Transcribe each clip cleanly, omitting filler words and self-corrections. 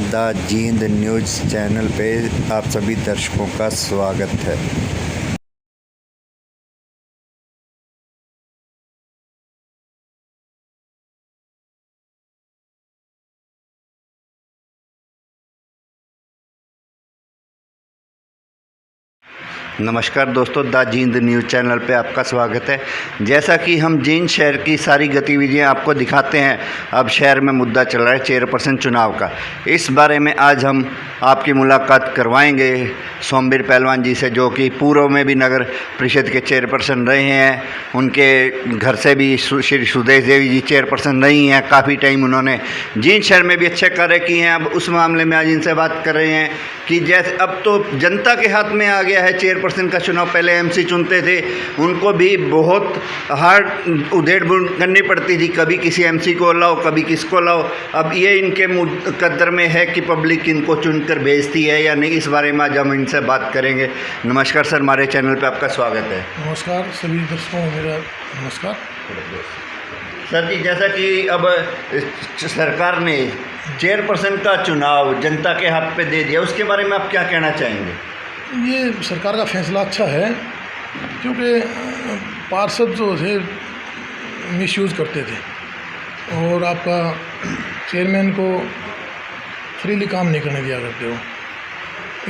The Jind news channel पे आप सभी दर्शकों का स्वागत है। नमस्कार दोस्तों, द जींद न्यूज़ चैनल पे आपका स्वागत है। जैसा कि हम जींद शहर की सारी गतिविधियां आपको दिखाते हैं, अब शहर में मुद्दा चल रहा है चेयरपर्सन चुनाव का। इस बारे में आज हम आपकी मुलाकात करवाएंगे सोमवीर पहलवान जी से, जो कि पूर्व में भी नगर परिषद के चेयरपर्सन रहे हैं। उनके घर से भी श्री सुदेश देवी जी चेयरपर्सन रही हैं, काफ़ी टाइम उन्होंने जींद शहर में भी अच्छे कार्य किए हैं। अब उस मामले में आज इनसे बात कर रहे हैं कि जैसे अब तो जनता के हाथ में आ गया है चेयरपर्सन का चुनाव। पहले एमसी चुनते थे, उनको भी बहुत हार्ड उधेड़-बुन करनी पड़ती थी, कभी किसी एमसी को लाओ, कभी किसको लाओ। अब ये इनके मुकद्दर में है कि पब्लिक इनको चुनकर भेजती है या नहीं। इस बारे में आज हम इनसे बात करेंगे। नमस्कार सर, हमारे चैनल पे आपका स्वागत है। नमस्कार सभी दर्शकों को मेरा नमस्कार। सर जी, जैसा कि अब सरकार ने चेयरपर्सन का चुनाव जनता के हाथ पे दे दिया, उसके बारे में आप क्या कहना चाहेंगे? ये सरकार का फैसला अच्छा है, क्योंकि पार्षद जो थे मिसयूज़ करते थे और आपका चेयरमैन को फ्रीली काम नहीं करने दिया करते हो।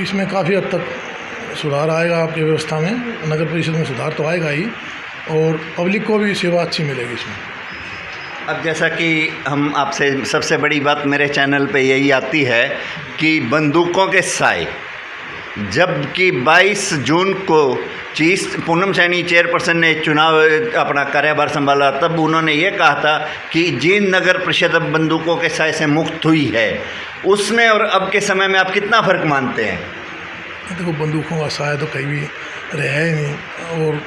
इसमें काफ़ी हद तक सुधार आएगा आपकी व्यवस्था में, नगर परिषद में सुधार तो आएगा ही और पब्लिक को भी सेवा अच्छी मिलेगी इसमें। अब जैसा कि हम आपसे सबसे बड़ी बात मेरे चैनल पे यही आती है कि बंदूकों के साए, जबकि 22 जून को पूनम सैनी चेयरपर्सन ने चुनाव अपना कार्यभार संभाला, तब उन्होंने ये कहा था कि जींद नगर परिषद अब बंदूकों के साए से मुक्त हुई है। उसमें और अब के समय में आप कितना फ़र्क मानते हैं? देखो, बंदूकों का साया तो कहीं भी रहा ही नहीं, और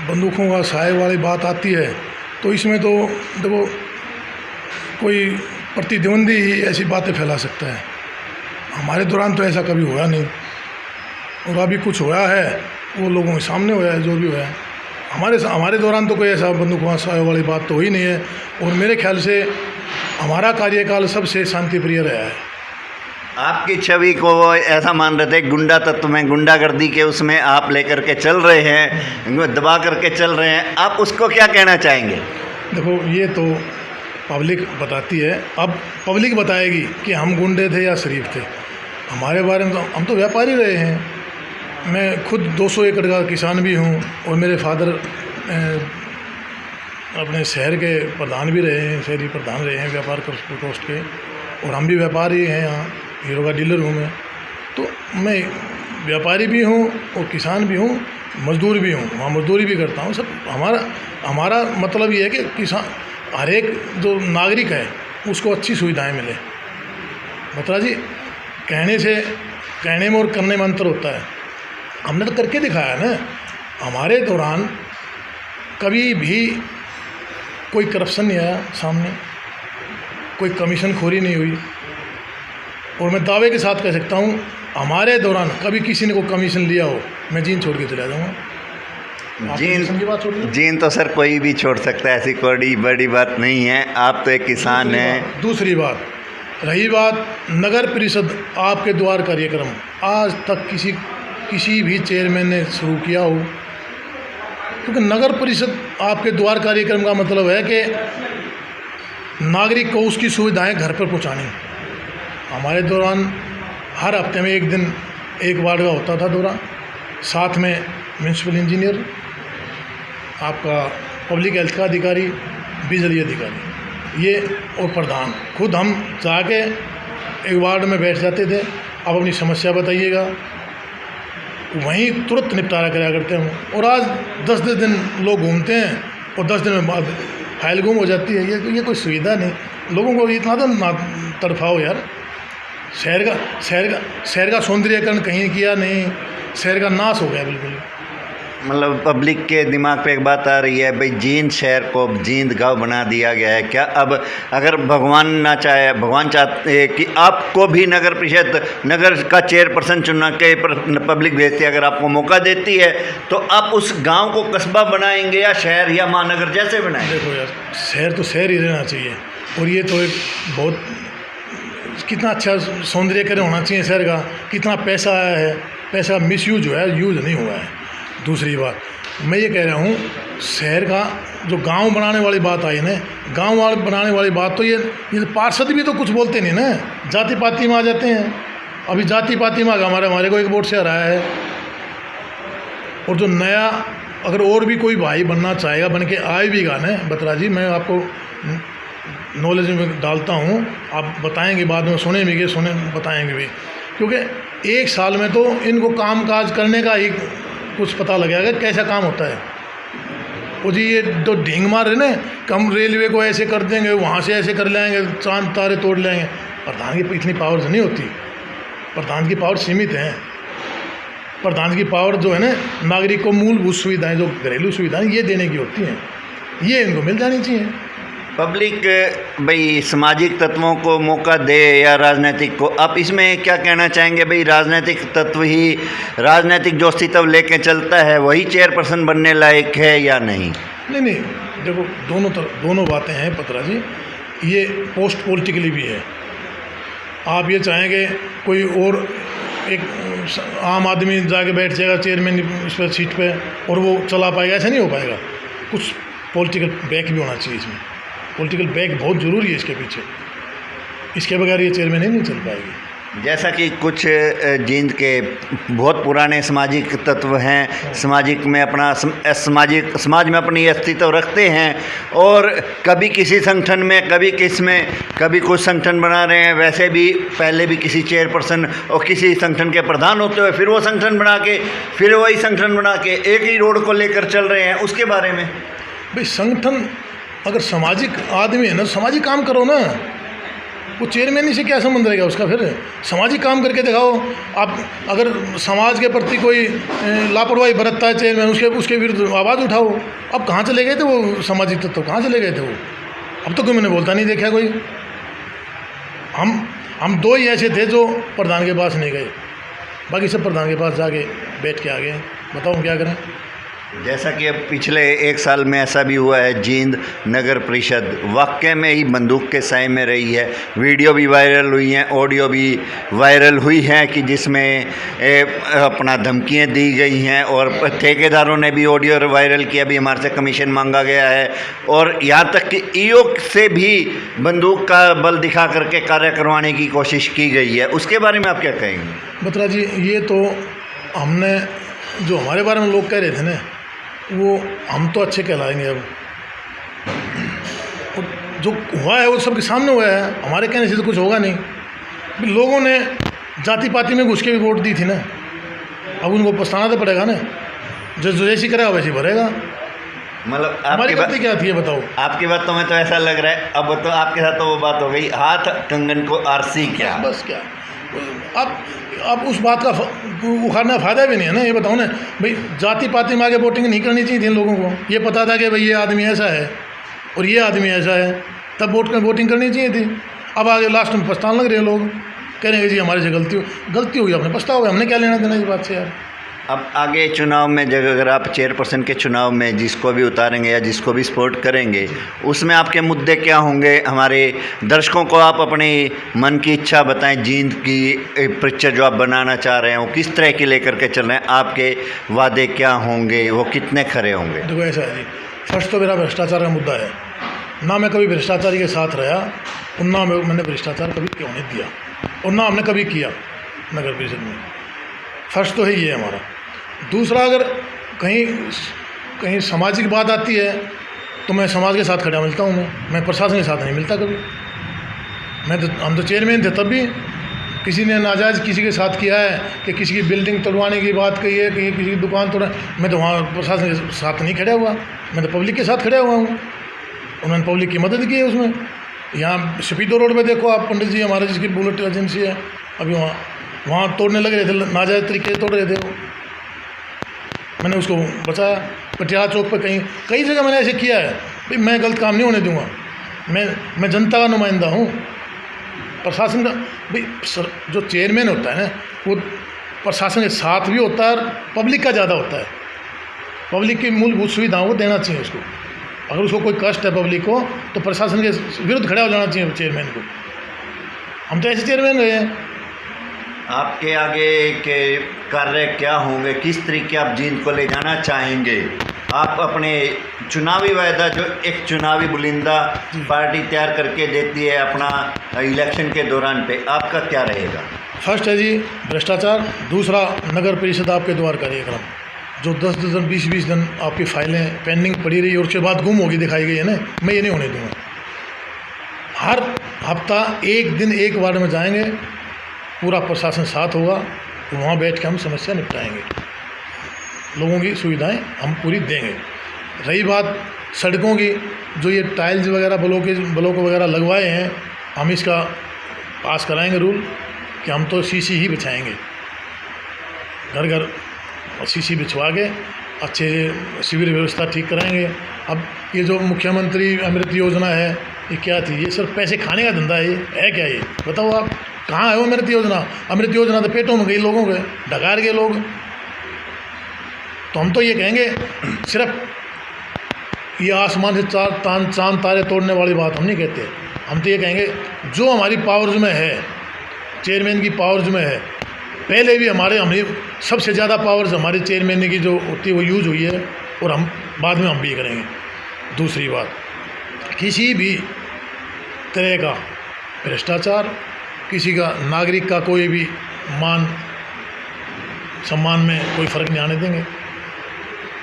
बंदूकों का साए वाली बात आती है तो इसमें तो देखो कोई प्रतिद्वंदी ही ऐसी बातें फैला सकता है। हमारे दौरान तो ऐसा कभी हुआ नहीं, और अभी कुछ हुआ है वो लोगों के सामने हुआ है। जो भी हुआ है हमारे दौरान तो कोई ऐसा बंदूकों साए वाली बात तो हुई नहीं है, और मेरे ख्याल से हमारा कार्यकाल सबसे शांतिप्रिय रहा है। आपकी छवि को वो ऐसा मान रहे थे गुंडा तत्व में, गुंडागर्दी के उसमें आप लेकर के चल रहे हैं, दबा करके चल रहे हैं, आप उसको क्या कहना चाहेंगे? देखो, ये तो पब्लिक बताती है, अब पब्लिक बताएगी कि हम गुंडे थे या शरीफ थे। हमारे बारे में तो हम तो व्यापारी रहे हैं। मैं खुद 200 एकड़ का किसान भी हूँ, और मेरे फादर अपने शहर के प्रधान भी रहे हैं, शहरी प्रधान रहे हैं व्यापार प्रकोष्ठ के, और हम भी व्यापारी हैं। यहाँ हीरो का डीलर हूँ मैं, तो मैं व्यापारी भी हूँ और किसान भी हूँ, मजदूर भी हूँ, वहाँ मजदूरी भी करता हूँ। सब हमारा मतलब ये है कि किसान, हर एक जो नागरिक है उसको अच्छी सुविधाएं मिले। बत्रा जी, कहने में और करने में अंतर होता है। हमने तो करके दिखाया ना। हमारे दौरान कभी भी कोई करप्शन नहीं आया सामने, कोई कमीशन खोरी नहीं हुई, और मैं दावे के साथ कह सकता हूँ हमारे दौरान कभी किसी ने कोई कमीशन लिया हो, मैं जींद छोड़ के चला जाऊँगा। जींद तो सर कोई भी छोड़ सकता है, ऐसी कोई बड़ी बात नहीं है। आप तो एक किसान हैं। दूसरी बात, रही बात नगर परिषद आपके द्वार कार्यक्रम, आज तक किसी भी चेयरमैन ने शुरू किया हो? क्योंकि नगर परिषद आपके द्वार कार्यक्रम का मतलब है कि नागरिक को उसकी सुविधाएं घर पर पहुंचानी। हमारे दौरान हर हफ्ते में एक दिन एक वार्ड का होता था दौरा, साथ में म्यूनसिपल इंजीनियर, आपका पब्लिक हेल्थ का अधिकारी, बिजली अधिकारी, ये और प्रधान, खुद हम जाके एक वार्ड में बैठ जाते थे। अब अपनी समस्या बताइएगा, वहीं तुरंत निपटारा कराया करते हैं। और आज 10-10 दिन लोग घूमते हैं और 10 दिन में बाद फाइल गुम हो जाती है। ये कोई सुविधा नहीं। लोगों को इतना तो ना तड़फाओ यार। शहर का सौंदर्यीकरण कहीं किया नहीं, शहर का नाश हो गया बिल्कुल। मतलब पब्लिक के दिमाग पे एक बात आ रही है, भाई जींद शहर को जींद गांव बना दिया गया है क्या? अब अगर भगवान चाहते हैं कि आपको भी नगर परिषद, नगर का चेयरपर्सन चुनना के पब्लिक भेजती है, अगर आपको मौका देती है तो आप उस गांव को कस्बा बनाएंगे या शहर या महानगर जैसे बनाएंगे? देखो यार, शहर तो शहर ही रहना चाहिए, और ये तो एक बहुत कितना अच्छा सौंदर्यीकरण होना चाहिए शहर का, कितना पैसा आया है, पैसा मिसयूज हुआ है, यूज़ नहीं हुआ है। दूसरी बात मैं ये कह रहा हूँ, शहर का जो गांव बनाने वाली बात आई ना, गांव वाले बनाने वाली बात तो ये पार्षद भी तो कुछ बोलते नहीं ना, जाति पाति में आ जाते हैं। अभी जाति पाति में हमारे को एक वोट से हराया है। और जो नया अगर और भी कोई भाई बनना चाहेगा, बन के आए भी गा ना बत्रा जी, मैं आपको नॉलेज में डालता हूँ, आप बताएंगे बाद में, सुने बताएंगे भी, क्योंकि एक साल में तो इनको काम काज करने का ही कुछ पता लगेगा कैसा काम होता है। वो जी ये तो ढींग मार रहे ना, कम रेलवे को ऐसे कर देंगे, वहाँ से ऐसे कर लाएंगे, चांद तारे तोड़ लेंगे। प्रधान की इतनी पावर नहीं होती, प्रधान की पावर सीमित है। प्रधान की पावर जो है ना, नागरिक को मूलभूत सुविधाएं, जो घरेलू सुविधाएं ये देने की होती हैं, ये इनको मिल जानी चाहिए। पब्लिक भाई सामाजिक तत्वों को मौका दे या राजनीतिक को, आप इसमें क्या कहना चाहेंगे? भाई राजनीतिक तत्व ही, राजनीतिक जो अस्तित्व लेके चलता है वही चेयरपर्सन बनने लायक है या नहीं? नहीं, देखो दोनों बातें हैं पत्रा जी, ये पोस्ट पॉलिटिकली भी है। आप ये चाहेंगे कोई और एक आम आदमी जाके बैठ जाएगा चेयरमैन इस पर सीट पे और वो चला पाएगा, ऐसा नहीं हो पाएगा। कुछ पॉलिटिकल बैक भी होना चाहिए इसमें, पॉलिटिकल बैक बहुत ज़रूरी है इसके पीछे, इसके बगैर ये चेयरमैन ही नहीं चल पाएगी। जैसा कि कुछ जींद के बहुत पुराने सामाजिक तत्व हैं, सामाजिक में अपना समाज में अपनी अस्तित्व रखते हैं, और कभी किसी संगठन में, कभी किस में, कभी कुछ संगठन बना रहे हैं, वैसे भी पहले भी किसी चेयरपर्सन और किसी संगठन के प्रधान होते हुए फिर वो संगठन बना के, फिर वही संगठन बना के एक ही रोड को लेकर चल रहे हैं। उसके बारे में भाई संगठन अगर सामाजिक आदमी है ना, सामाजिक काम करो ना, वो चेयरमैन से क्या संबंध रहेगा उसका? फिर सामाजिक काम करके दिखाओ। आप अगर समाज के प्रति कोई लापरवाही बरतता है चेयरमैन, उसके विरुद्ध आवाज़ उठाओ। अब कहाँ चले गए थे वो सामाजिक तत्व, कहाँ चले गए थे वो? अब तो कोई मैंने बोलता नहीं देखा कोई। हम दो ही ऐसे थे जो प्रधान के पास नहीं गए, बाकी सब प्रधान के पास जाके बैठ के आ गए। बताओ क्या करें? जैसा कि अब पिछले एक साल में ऐसा भी हुआ है, जींद नगर परिषद वाकई में ही बंदूक के साए में रही है। वीडियो भी वायरल हुई हैं, ऑडियो भी वायरल हुई हैं कि जिसमें अपना धमकियां दी गई हैं, और ठेकेदारों ने भी ऑडियो वायरल किया, भी हमारे से कमीशन मांगा गया है, और यहाँ तक कि ईओ से भी बंदूक का बल दिखा करके कार्य करवाने की कोशिश की गई है। उसके बारे में आप क्या कहेंगे? बत्रा जी, ये तो हमने जो हमारे बारे में लोग कह रहे थे ना, वो हम तो अच्छे कहलाएंगे। अब जो हुआ है वो सबके सामने हुआ है, हमारे कहने से तो कुछ होगा नहीं। लोगों ने जाति पाति में घुस के भी वोट दी थी ना, अब उनको पछताना तो पड़ेगा ना। जो जैसी करेगा वैसी भरेगा। मतलब हमारी गलती क्या थी ये बताओ? आपकी बातों में तो ऐसा लग रहा है, अब तो आपके साथ तो वो बात हो गई, हाथ कंगन को आरसी क्या, बस क्या। अब उस बात का उखाड़ना फ़ायदा भी नहीं है ना। ये बताओ ना भाई, जाति पाति में आगे वोटिंग नहीं करनी चाहिए थी इन लोगों को। ये पता था कि भाई ये आदमी ऐसा है और ये आदमी ऐसा है, तब वोटिंग करनी चाहिए थी। अब आगे लास्ट में पछताने लग रहे हैं लोग, कह रहे हैं जी हमारे से गलती हुई, अपने पछताओगे, हमने क्या लेना देना इस बात से यार। अब आगे चुनाव में जब अगर आप चेयरपर्सन के चुनाव में जिसको भी उतारेंगे या जिसको भी सपोर्ट करेंगे, उसमें आपके मुद्दे क्या होंगे? हमारे दर्शकों को आप अपनी मन की इच्छा बताएं। जींद की पिक्चर जो आप बनाना चाह रहे हैं वो किस तरह की लेकर के चल रहे हैं? आपके वादे क्या होंगे, वो कितने खरे होंगे? देखो ऐसा है जी, फर्स्ट तो मेरा भ्रष्टाचार का मुद्दा है ना। मैं कभी भ्रष्टाचारी के साथ रहा और ना मैंने भ्रष्टाचार कभी क्यों नहीं दिया, और ना हमने कभी किया नगर परिषद में। फर्स्ट तो है ये हमारा। दूसरा, अगर कहीं सामाजिक बात आती है तो मैं समाज के साथ खड़ा मिलता हूँ। मैं प्रशासन के साथ नहीं मिलता कभी। हम तो चेयरमैन थे, तब भी किसी ने नाजायज़ किसी के साथ किया है कि किसी की बिल्डिंग तोड़वाने की बात कही है, कि किसी की दुकान तोड़ा, मैं तो वहाँ प्रशासन के साथ नहीं खड़ा हुआ। मैं तो पब्लिक के साथ खड़ा हुआ हूँ। उन्होंने पब्लिक की मदद की है उसमें। यहाँ शपीदो रोड पे देखो आप, पंडित जी हमारे जिसकी बुलेट एजेंसी है, अभी वहाँ तोड़ने लग रहे थे, नाजायज़ तरीके से तोड़ रहे थे वो। मैंने उसको बचाया। पटियाला चौक पर कई जगह मैंने ऐसे किया है। भाई मैं गलत काम नहीं होने दूंगा। मैं जनता का नुमाइंदा हूँ, प्रशासन का। भाई जो चेयरमैन होता है ना, वो प्रशासन के साथ भी होता है और पब्लिक का ज़्यादा होता है। पब्लिक की मूलभूत सुविधाओं को देना चाहिए उसको। अगर उसको कोई कष्ट है पब्लिक को, तो प्रशासन के विरुद्ध खड़ा हो जाना चाहिए चेयरमैन को। हम तो ऐसे चेयरमैन रहे हैं। आपके आगे के कार्य क्या होंगे, किस तरीके आप जींद को ले जाना चाहेंगे? आप अपने चुनावी वायदा जो एक चुनावी बुलिंदा पार्टी तैयार करके देती है अपना इलेक्शन के दौरान पे, आपका क्या रहेगा? फर्स्ट है जी भ्रष्टाचार, दूसरा नगर परिषद आपके द्वार कार्यक्रम, जो 10 दिन 20 दिन आपकी फाइलें पेंडिंग पड़ी रही और उसके बाद गुम होगी दिखाई गई है ना, मैं ये नहीं होने दूँगा। हर हफ्ता एक दिन एक वार्ड में जाएंगे, पूरा प्रशासन साथ होगा, तो वहाँ बैठ के हम समस्या निपटाएंगे, लोगों की सुविधाएं हम पूरी देंगे। रही बात सड़कों की, जो ये टाइल्स वगैरह ब्लॉक वगैरह लगवाए हैं, हम इसका पास कराएंगे रूल कि हम तो सीसी ही बिछाएंगे, घर घर सीसी बिछवा के अच्छे शिविर व्यवस्था ठीक कराएंगे। अब ये जो मुख्यमंत्री अमृत योजना है, ये क्या थी? ये सिर्फ पैसे खाने का धंधा है क्या? ये बताओ आप, कहाँ है वो अमृत योजना? अमृत योजना तो पेटों में गई लोगों के, ढकार गए लोग। तो हम तो ये कहेंगे, सिर्फ ये आसमान से चांद तारे तोड़ने वाली बात हम नहीं कहते। हम तो ये कहेंगे जो हमारी पावर्स में है, चेयरमैन की पावर्स में है, पहले भी हमने सबसे ज़्यादा पावर्स हमारे चेयरमैन की जो होती है वो यूज़ हुई है, और हम बाद में हम भी करेंगे। दूसरी बात, किसी भी तरह का भ्रष्टाचार, किसी का नागरिक का कोई भी मान सम्मान में कोई फ़र्क नहीं आने देंगे।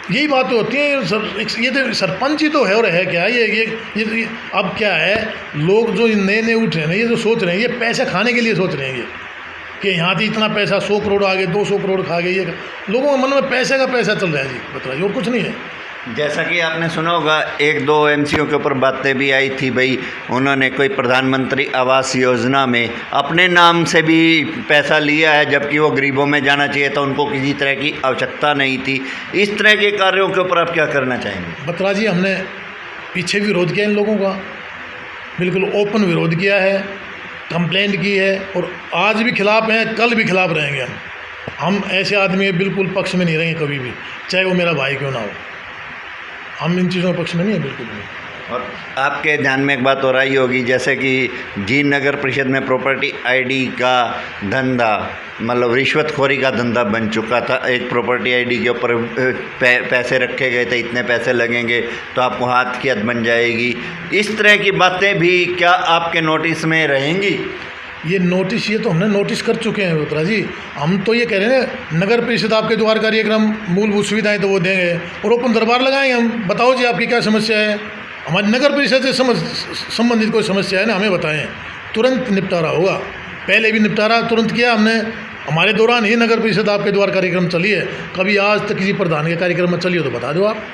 यही बातें होती हैं। ये तो सरपंच ही तो है, और है क्या ये अब क्या है, लोग जो नए उठ रहे हैं, ये जो सोच रहे हैं, ये पैसा खाने के लिए सोच रहे हैं, ये कि यहाँ से इतना पैसा 100 करोड़ आ गए, 200 करोड़ खा गए। ये लोगों के मन में पैसे का पैसा चल रहा है जी, बताइए, और कुछ नहीं है। जैसा कि आपने सुना होगा, 1-2 एमसीओ के ऊपर बातें भी आई थी, भाई उन्होंने कोई प्रधानमंत्री आवास योजना में अपने नाम से भी पैसा लिया है, जबकि वो गरीबों में जाना चाहिए था, उनको किसी तरह की आवश्यकता नहीं थी। इस तरह के कार्यों के ऊपर आप क्या करना चाहेंगे? बत्रा जी, हमने पीछे विरोध किया इन लोगों का, बिल्कुल ओपन विरोध किया है, कंप्लेंट की है, और आज भी खिलाफ हैं, कल भी खिलाफ रहेंगे। हम ऐसे आदमी बिल्कुल पक्ष में नहीं रहेंगे कभी भी, चाहे वो मेरा भाई क्यों ना हो। हम इन चीज़ों के पक्ष में नहीं है बिल्कुल भी। और आपके ध्यान में एक बात हो रही होगी, जैसे कि जींद नगर परिषद में प्रॉपर्टी आईडी का धंधा, मतलब रिश्वतखोरी का धंधा बन चुका था। एक प्रॉपर्टी आईडी के ऊपर पैसे रखे गए थे, इतने पैसे लगेंगे तो आपको हाथ की हद बन जाएगी। इस तरह की बातें भी क्या आपके नोटिस में रहेंगी? ये नोटिस, ये तो हमने नोटिस कर चुके हैं बत्रा जी। हम तो ये कह रहे हैं, नगर परिषद आपके द्वार कार्यक्रम, मूलभूत सुविधाएं तो वो देंगे, और ओपन दरबार लगाएंगे हम। बताओ जी आपकी क्या समस्या है? हमारी नगर परिषद से संबंधित कोई समस्या है ना, हमें बताएं, तुरंत निपटारा होगा। पहले भी निपटारा तुरंत किया हमने, हमारे दौरान ही नगर परिषद आपके द्वार कार्यक्रम चली है। कभी आज तक किसी प्रधान के कार्यक्रम में चली हो तो बता दो आप।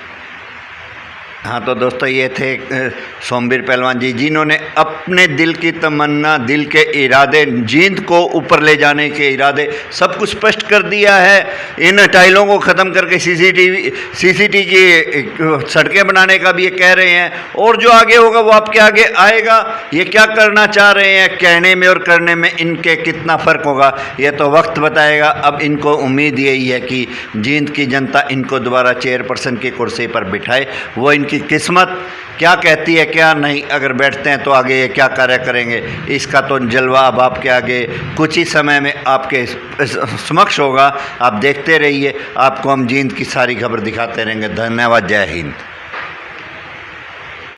हाँ, तो दोस्तों ये थे सोमवीर पहलवान जी, जिन्होंने अपने दिल की तमन्ना, दिल के इरादे, जींद को ऊपर ले जाने के इरादे सब कुछ स्पष्ट कर दिया है। इन टाइलों को ख़त्म करके सीसीटी की सड़कें बनाने का भी ये कह रहे हैं, और जो आगे होगा वो आपके आगे आएगा। ये क्या करना चाह रहे हैं, कहने में और करने में इनके कितना फ़र्क होगा ये तो वक्त बताएगा। अब इनको उम्मीद यही है कि जींद की जनता इनको दोबारा चेयरपर्सन की कुर्सी पर बिठाए। वो इनकी किस्मत क्या कहती है क्या नहीं, अगर बैठते हैं तो आगे ये क्या कार्य करेंगे, इसका तो जलवा अब आपके आगे कुछ ही समय में आपके समक्ष होगा। आप देखते रहिए, आपको हम जींद की सारी खबर दिखाते रहेंगे। धन्यवाद, जय हिंद।